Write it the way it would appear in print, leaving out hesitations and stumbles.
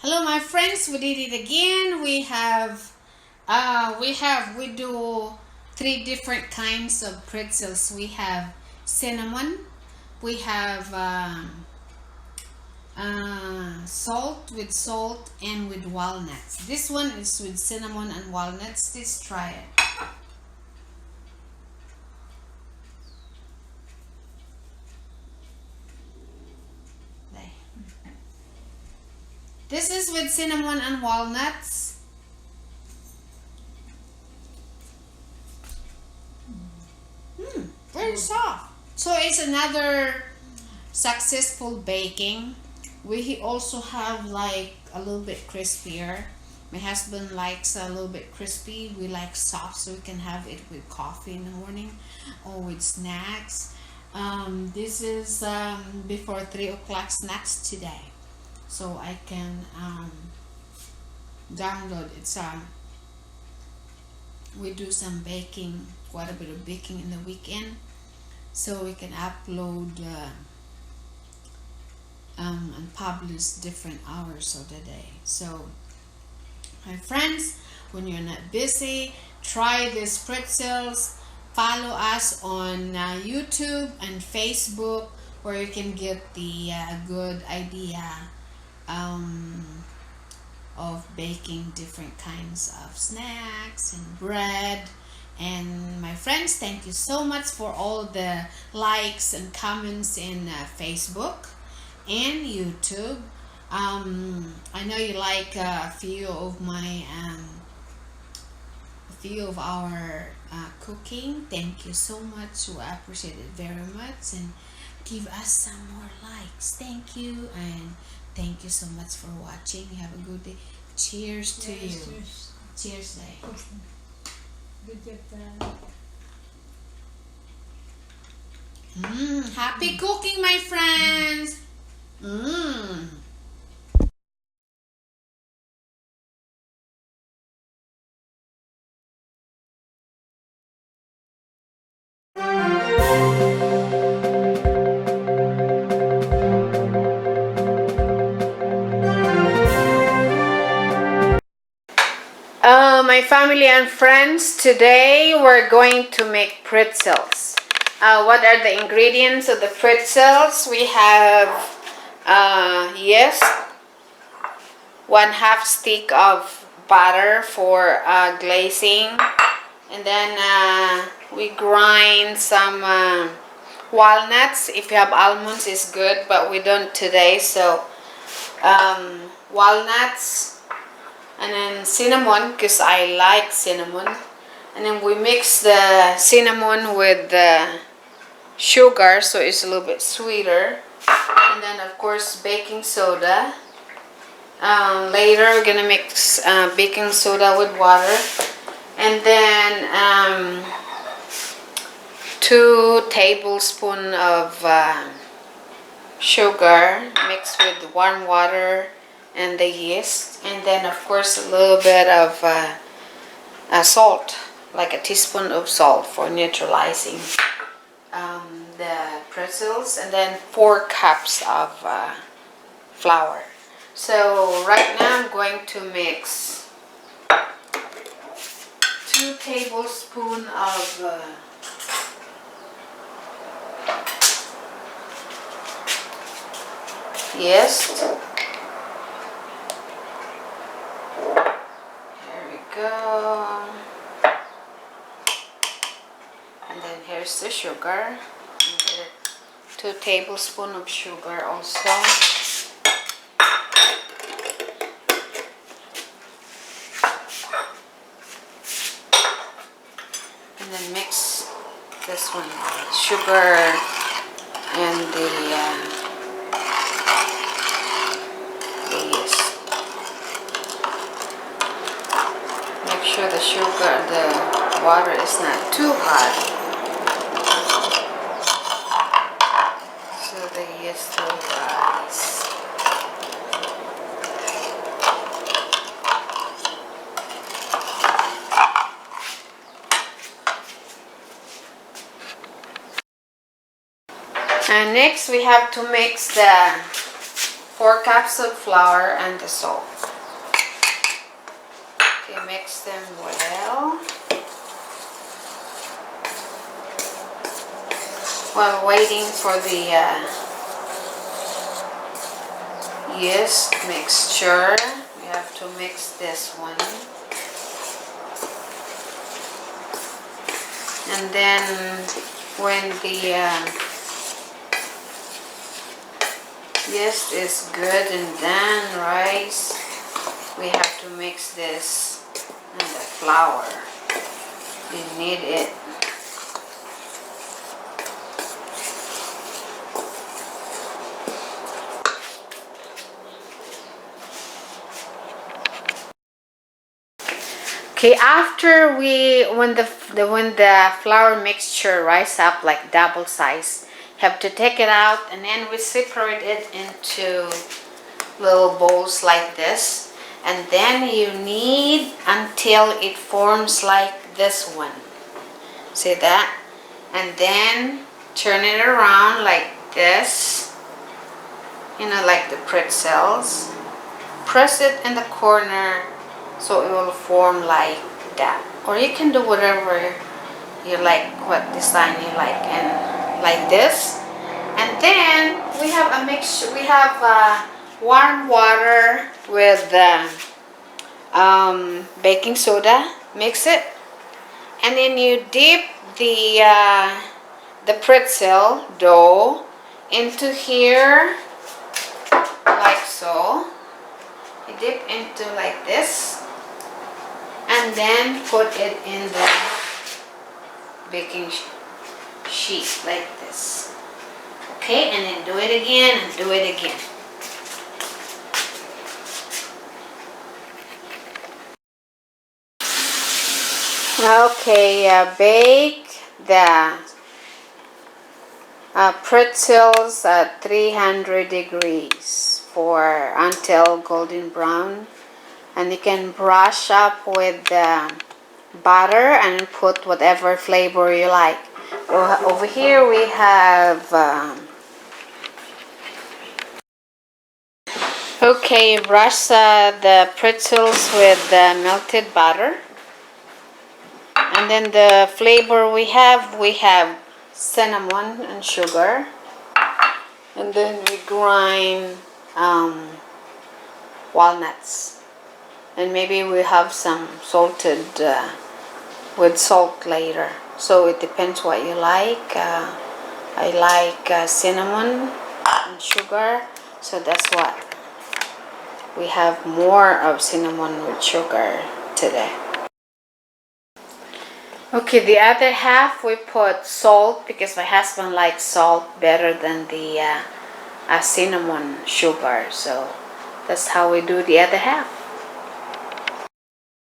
Hello, my friends. We did it again. We do three different kinds of pretzels. We have cinnamon. We have salt and with walnuts. This one is with cinnamon and walnuts. Let's try it. There. This is with cinnamon and walnuts. Very soft. So it's another successful baking. We also have like a little bit crispier. My husband likes a little bit crispy. We like soft, so we can have it with coffee in the morning or with snacks. This is before 3 o'clock snacks today, so I can download it. We do some baking, quite a bit of baking in the weekend, so we can upload and publish different hours of the day. So my friends, when you're not busy, try these pretzels. Follow us on YouTube and Facebook, where you can get the good idea of baking different kinds of snacks and bread. And my friends, thank you so much for all the likes and comments in Facebook and YouTube. I know you like a few of our cooking. Thank you so much. We appreciate it very much, and give us some more likes. Thank you, and thank you so much for watching. You have a good day. Cheers to you. Cheers. Cheers, day. Good job, Happy cooking, my friends. My family and friends, today we're going to make pretzels. What are the ingredients of the pretzels? We have yeast, 1/2 stick of butter for glazing, and then we grind some walnuts. If you have almonds, it's good, but we don't today. So walnuts, and then cinnamon, because I like cinnamon. And then we mix the cinnamon with the sugar, so it's a little bit sweeter. And then of course baking soda. Later we're gonna mix baking soda with water. And then 2 tablespoons of sugar mixed with warm water and the yeast, and then of course a little bit of salt, like a teaspoon of salt for neutralizing the pretzels, and then 4 cups of flour. So right now I'm going to mix 2 tablespoons of yeast. Go. And then here's the sugar, and 2 tablespoons of sugar also, and then mix this one, sugar and the yeast. Make sure the water is not too hot, so the yeast will rise. And next we have to mix the 4 cups of flour and the salt. Okay, mix them well. While waiting for the yeast mixture, we have to mix this one. And then when the yeast is good and done, rice, we have to mix this and the flour. You knead it. Okay, after when the flour mixture rise up like double size, you have to take it out, and then we separate it into little bowls like this, and then you knead until it forms like this one. See that? And then turn it around like this, like the pretzels. Press it in the corner so it will form like that, or you can do whatever you like, what design you like, and like this. And then we have a mixture. We have warm water with baking soda. Mix it, and then you dip the pretzel dough into here like so. You dip into like this, and then put it in the baking sheet like this. Okay, and then do it again and do it again. Okay, bake the pretzels at 300 degrees for until golden brown. And you can brush up with the butter and put whatever flavor you like. Over here we have okay, brush the pretzels with the melted butter, and then the flavor we have cinnamon and sugar, and then we grind walnuts. And maybe we have some salted with salt later. So it depends what you like. I like cinnamon and sugar, so that's what we have, more of cinnamon with sugar today. Okay, the other half we put salt because my husband likes salt better than the cinnamon sugar. So that's how we do the other half.